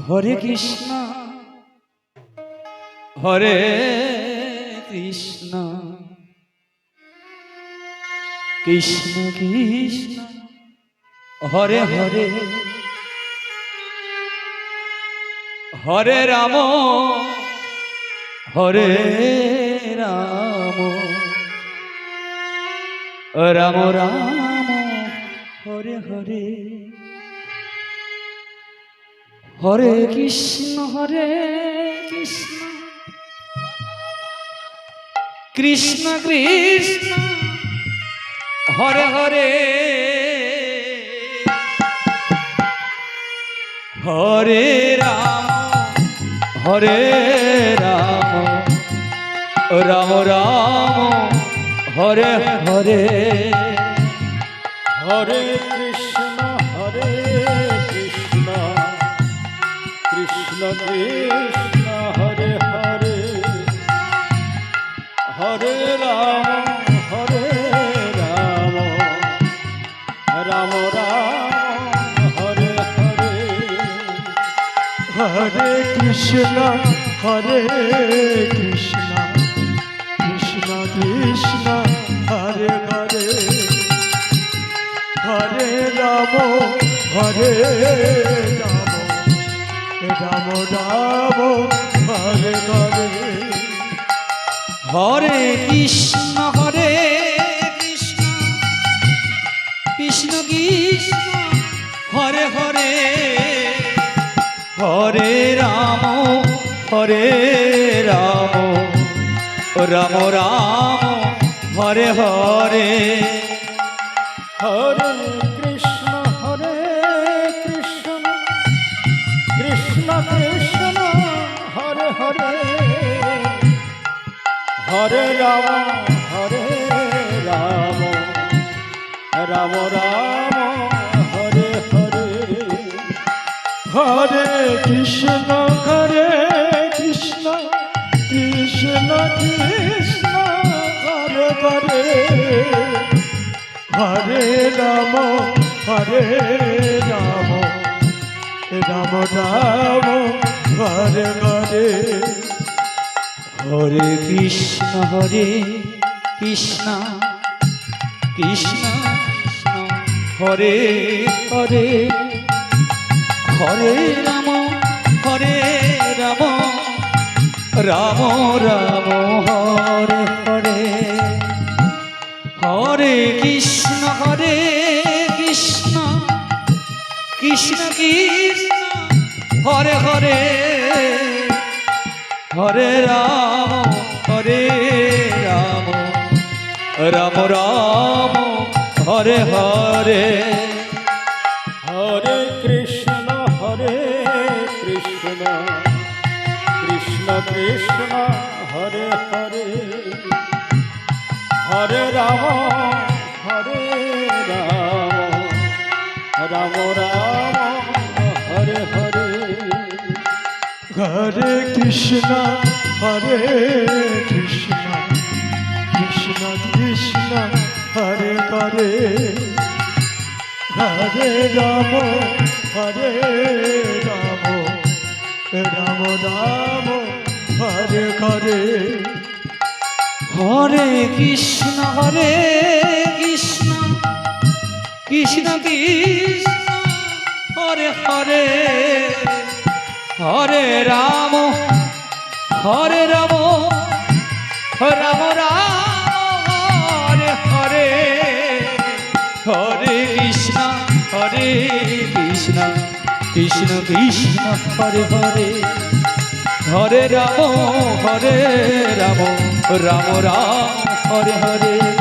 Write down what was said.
Hare Krishna Hare Krishna Krishna Krishna Hare Hare Hare Ram Hare Ram Ram Ram Hare Hare Hare Krishna Krishna Krishna Hare Hare Hare Ram Ram Ram Hare Hare Hare Krishna Krishna Krishna Hare Hare Hare Ram Ram Ram Hare Hare Hare Krishna Krishna Krishna Hare Hare Hare Ram Ram Ram Hare Hare Hare Krishna Krishna Krishna Hare Hare Hare Ram Ram Ram Hare Hare Hare Krishna Krishna Krishna Hare Hare Hare Ram Ram Ram Hare Hare Hare Krishna Krishna Krishna Hare Hare Hare Ram Ram Ram Hare Hare Hare Krishna Krishna Krishna Hare Hare Hare Ram Ram Ram Hare Hare Hare Krishna Krishna Krishna Hare Hare Hare Ram Ram Ram Hare Hare Hare Krishna Krishna Krishna Hare Hare Hare Ram Ram Hare Hare Hare Krishna Krishna Krishna Hare Hare Hare Ram Ram Hare Hare Hare Krishna Krishna Krishna Hare Hare Hare Ram Ram Ram Hare Hare Hare Krishna Krishna Krishna Hare Hare Hare Ram Ram Ram Hare Hare